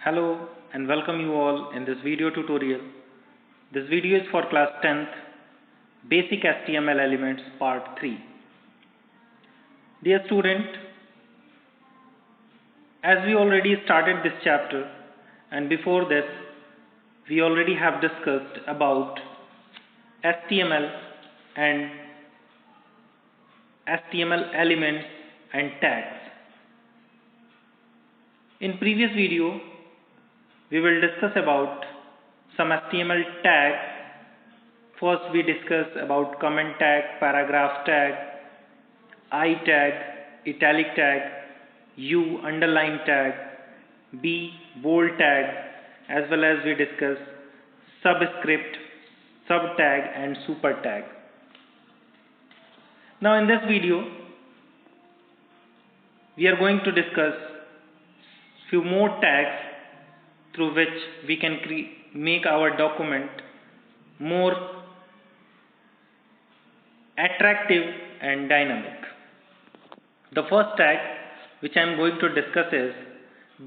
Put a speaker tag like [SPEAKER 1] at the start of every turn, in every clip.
[SPEAKER 1] Hello and welcome you all in this video tutorial. This video is for class 10th Basic HTML Elements Part 3. Dear student, as we already started this chapter and before this we already have discussed about HTML and HTML elements and tags. In previous video we will discuss about some HTML tags. First we discuss about comment tag, paragraph tag, I tag, italic tag, U underline tag, B bold tag, as well as we discuss subscript, sub tag and super tag. Now in this video we are going to discuss few more tags through which we can make our document more attractive and dynamic. The first tag which I am going to discuss is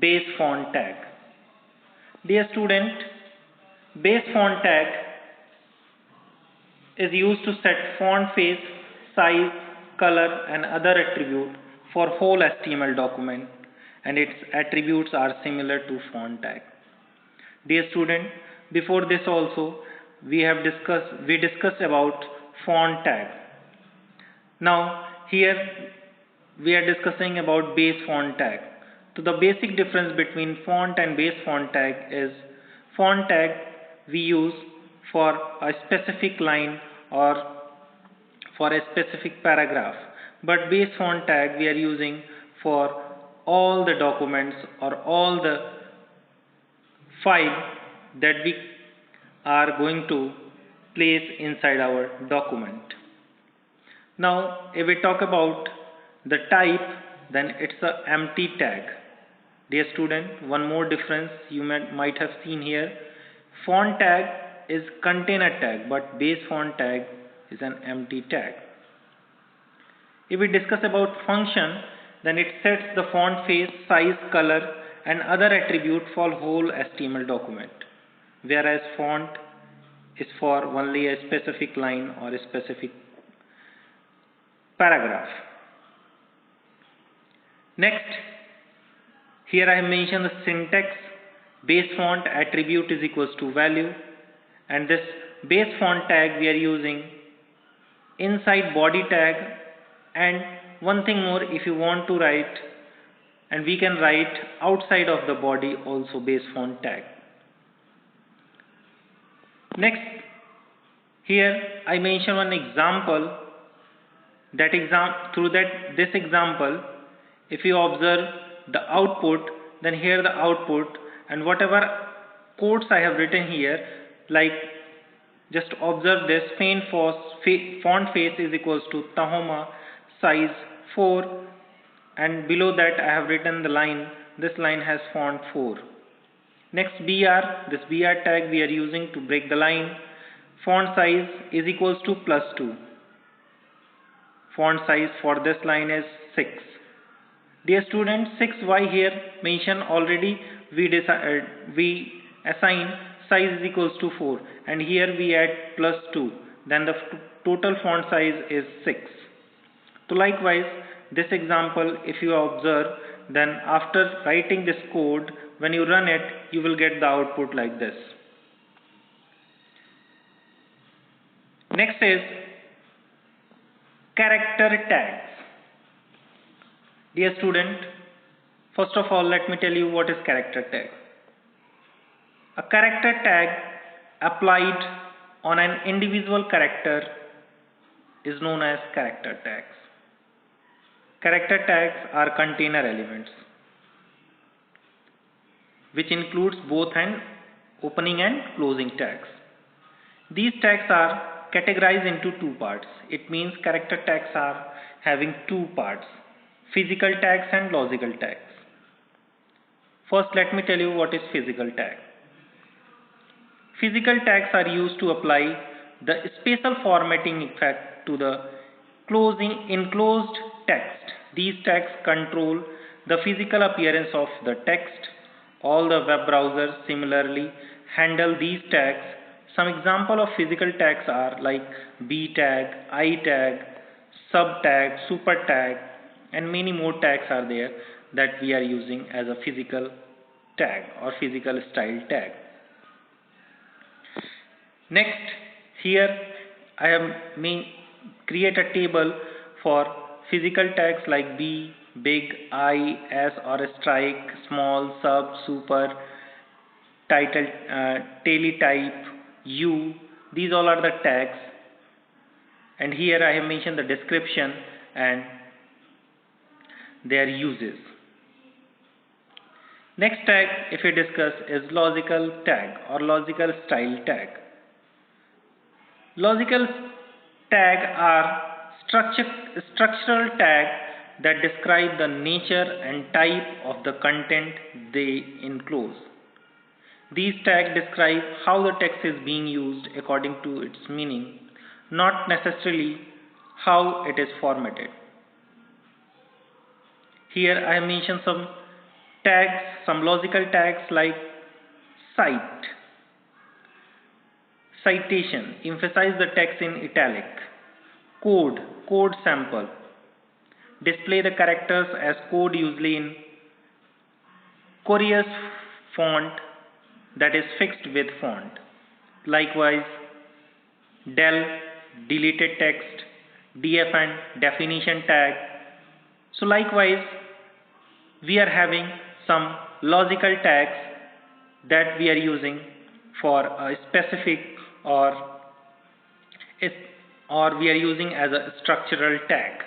[SPEAKER 1] base font tag. Dear student, base font tag is used to set font face, size, color and other attribute for whole HTML document, and its attributes are similar to font tag. Dear student, before this also we discussed about font tag. Now here we are discussing about base font tag. So the basic difference between font and base font tag is font tag we use for a specific line or for a specific paragraph, but base font tag we are using for all the documents or all the file that we are going to place inside our document. Now if we talk about the type, then it's a empty tag. Dear student, one more difference you might have seen here. Font tag is container tag, but base font tag is an empty tag. If we discuss about function, then it sets the font face, size, color and other attribute for whole HTML document, whereas font is for only a specific line or a specific paragraph. Next, here I have mentioned the syntax. Base font attribute is equals to value, and this base font tag we are using inside body tag. And one thing more, if you want to write, and we can write outside of the body also base font tag. Next, here I mention one example. Through this example, if you observe the output, then here the output and whatever quotes I have written here, like just observe this, font face is equals to Tahoma, size 4, and below that I have written the line, this line has font 4. Next BR, this BR tag we are using to break the line. Font size is equals to +2. Font size for this line is 6. Dear student, 6 why here mention already we assign size is equals to 4 and here we add +2, then the total font size is 6. So likewise this example if you observe, then after writing this code, when you run it you will get the output like this. Next is character tags. Dear student, first of all let me tell you what is character tag. A character tag applied on an individual character is known as character tags. Character tags are container elements which includes both an opening and closing tags. These tags are categorized into two parts. It means character tags are having two parts, physical tags and logical tags. First let me tell you what is physical tag. Physical tags are used to apply the special formatting effect to the enclosed text. These tags control the physical appearance of the text All the web browsers similarly handle these tags. Some example of physical tags are like B tag, I tag, sub tag, super tag, and many more tags are there that we are using as a physical tag or physical style tag. Next, here I have create a table for physical tags like B, big, I, S or strike, small, sub, super, title, teletype, U. These all are the tags, and here I have mentioned the description and their uses. Next tag, if we discuss, is logical tag or logical style tag. Logical tag are structural tag that describe the nature and type of the content they enclose. These tags describe how the text is being used according to its meaning, not necessarily how it is formatted. Here I have mentioned some tags, some logical tags like cite, citation, emphasize the text in italic, code, code sample, display the characters as code usually in Courier's font that is fixed with font. Likewise, del, deleted text, df and definition tag. So likewise, we are having some logical tags that we are using for a specific or we are using as a structural tag.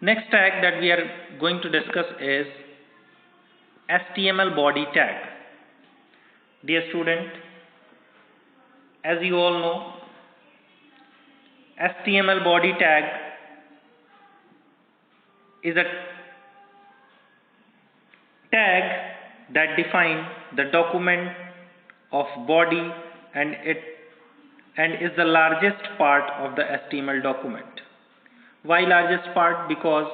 [SPEAKER 1] Next tag that we are going to discuss is HTML body tag. Dear student, as you all know, HTML body tag is a tag that defines the document of body and is the largest part of the HTML document. Why largest part? Because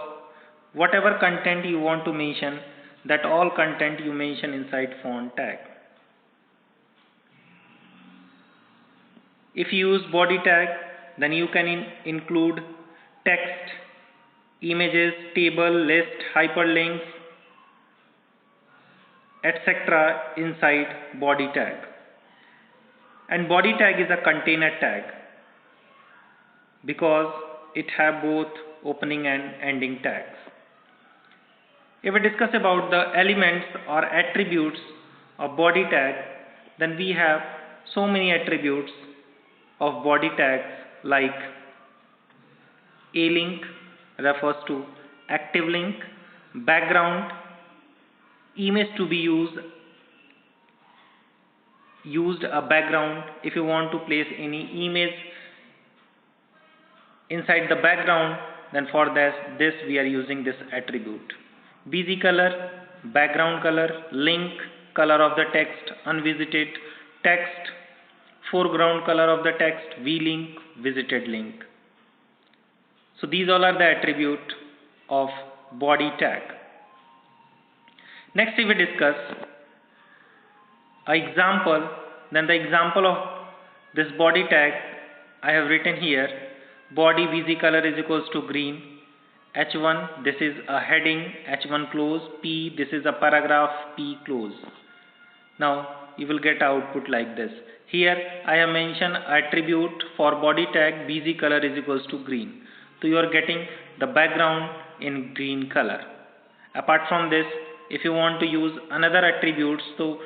[SPEAKER 1] whatever content you want to mention, that all content you mention inside font tag. If you use body tag, then you can include text, images, table, list, hyperlinks, etc. inside body tag. And body tag is a container tag because it have both opening and ending tags. If we discuss about the elements or attributes of body tag, then we have so many attributes of body tags like a link refers to active link, background, image to be used a background if you want to place any image inside the background, then for this we are using this attribute. Busy color, background color, link, color of the text, unvisited text, foreground color of the text, v-link, visited link. So these all are the attribute of body tag. Next we will discuss an example. Then the example of this body tag I have written here. Body busy color is equals to green. H1, this is a heading, H1 close. P, this is a paragraph, P close. Now you will get output like this. Here I have mentioned attribute for body tag busy color is equals to green. So you are getting the background in green color. Apart from this, if you want to use another attributes, so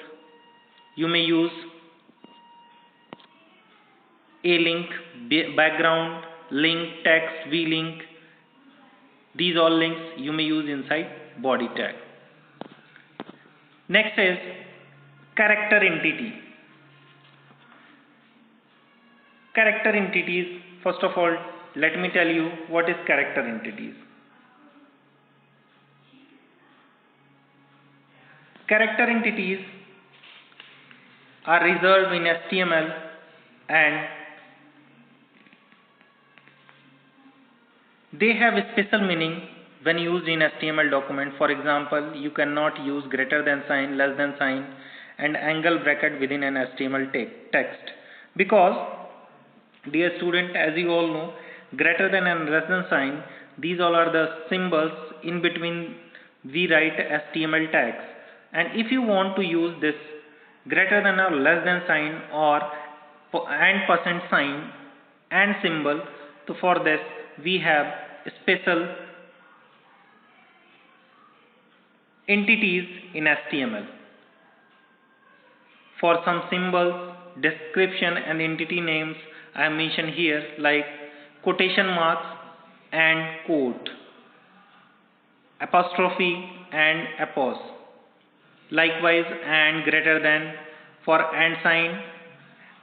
[SPEAKER 1] you may use a link, background, link, text, v-link. These all links you may use inside body tag. Next is character entity. Character entities, first of all, let me tell you what is character entities. Character entities are reserved in HTML and they have a special meaning when used in HTML document. For example, you cannot use greater than sign, less than sign, and angle bracket within an HTML text, because, dear student, as you all know, greater than and less than sign, these all are the symbols in between we write HTML tags. And if you want to use this greater than or less than sign or and percent sign and symbol, so for this we have special entities in HTML. For some symbols, description and entity names I have mentioned here, like quotation marks and quote, apostrophe and apos, likewise and greater than for and sign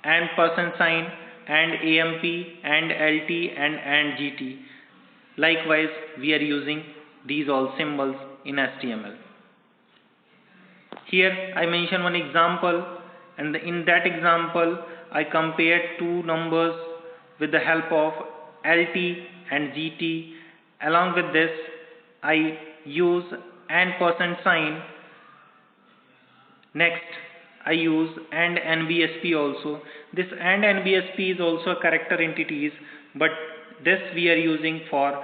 [SPEAKER 1] and percent sign and AMP and LT and GT. Likewise, we are using these all symbols in HTML. Here I mention one example, and in that example I compared two numbers with the help of LT and GT. Along with this, I use and percent sign. Next, I use and NBSP also. This and NBSP is also a character entities, but this we are using for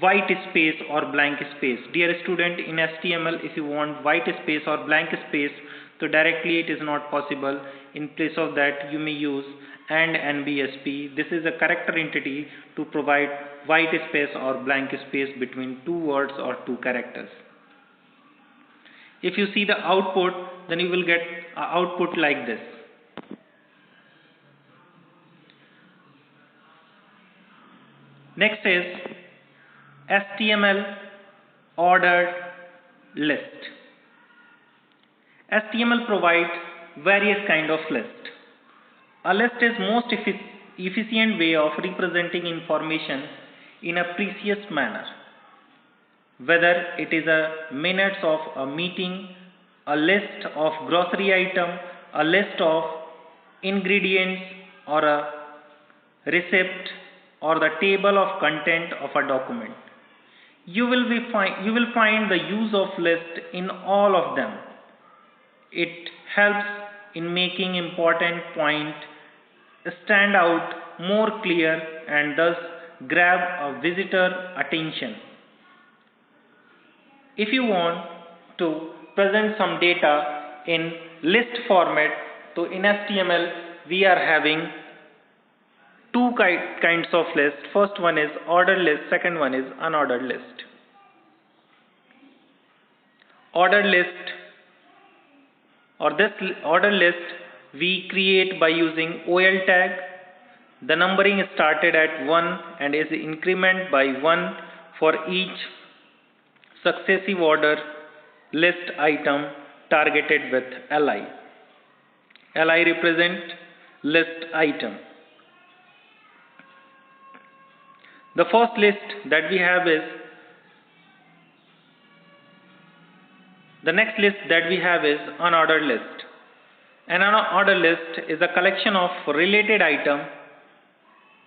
[SPEAKER 1] white space or blank space. Dear student, in HTML, if you want white space or blank space, so directly it is not possible. In place of that, you may use and NBSP. This is a character entity to provide white space or blank space between two words or two characters. If you see the output, then you will get an output like this. Next is HTML ordered list. HTML provides various kind of list. A list is most efficient way of representing information in a precise manner. Whether it is a minutes of a meeting, a list of grocery item, a list of ingredients, or a receipt, or the table of content of a document. You will find the use of list in all of them. It helps in making important point stand out more clear and thus grab a visitor attention. If you want to present some data in list format, so in HTML we are having two kinds of list. First one is ordered list, second one is unordered list. Ordered list, or this ordered list we create by using OL tag. The numbering is started at 1 and is incremented by 1 for each successive order list item targeted with LI. LI represent list item. The first list that we have is, the next list that we have is unordered list. An unordered list is a collection of related items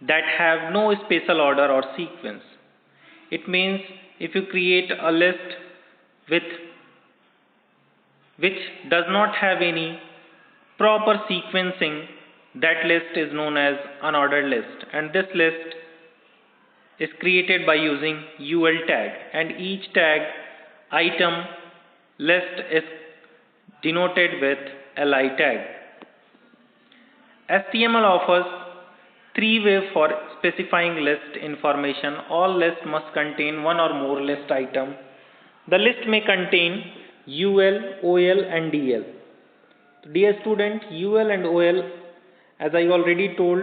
[SPEAKER 1] that have no spatial order or sequence. It means if you create a list which does not have any proper sequencing, that list is known as unordered list, and this list is created by using UL tag, and each tag item list is denoted with LI tag. HTML offers three ways for specifying list information. All lists must contain one or more list item. The list may contain UL, OL and DL. Dear student, UL and OL, as I already told,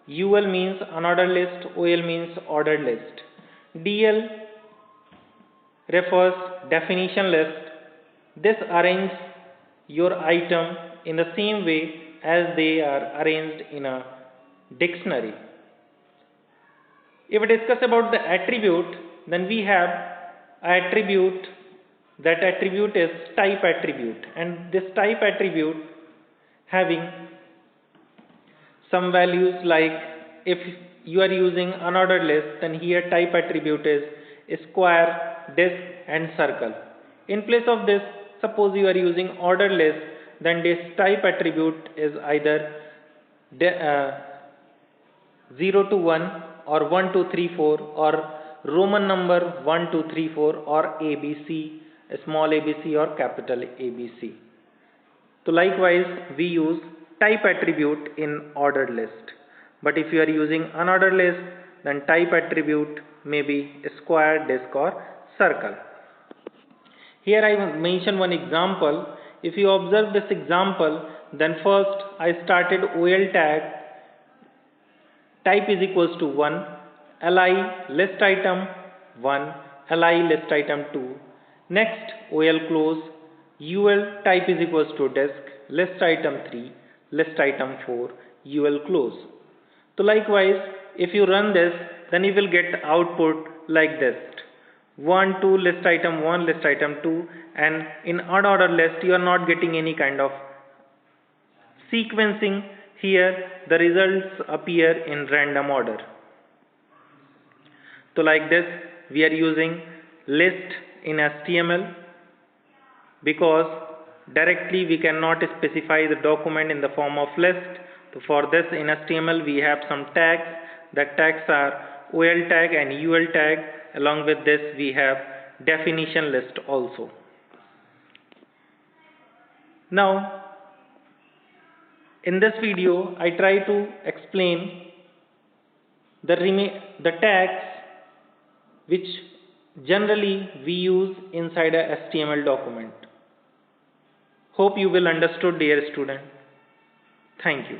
[SPEAKER 1] UL means unordered list, OL means ordered list. DL refers definition list. This arranges your item in the same way as they are arranged in a dictionary. If we discuss about the attribute, then we have attribute. That attribute is type attribute, and this type attribute having some values, like if you are using unordered list, then here type attribute is square, disk and circle. In place of this, suppose you are using order list, then this type attribute is either 0 to 1 or 1 to 3 4 or Roman number 1 2 3 4 or ABC, small abc or capital ABC. So likewise we use type attribute in ordered list. But if you are using unordered list, then type attribute may be square, disk or circle. Here I will mention one example. If you observe this example, then first I started OL tag type is equals to 1, li list item 1, li list item 2. Next OL close ul type is equals to disk list item 3, list item 4, ul close. So likewise if you run this, then you will get output like this: 1 2 list item 1 list item 2, and in unordered list you are not getting any kind of sequencing. Here the results appear in random order. So like this we are using list in HTML because directly we cannot specify the document in the form of list. So for this in HTML we have some tags. The tags are OL tag and UL tag. Along with this we have definition list also. Now in this video I try to explain the tags which generally we use inside a HTML document. Hope you will understood, dear student. Thank you.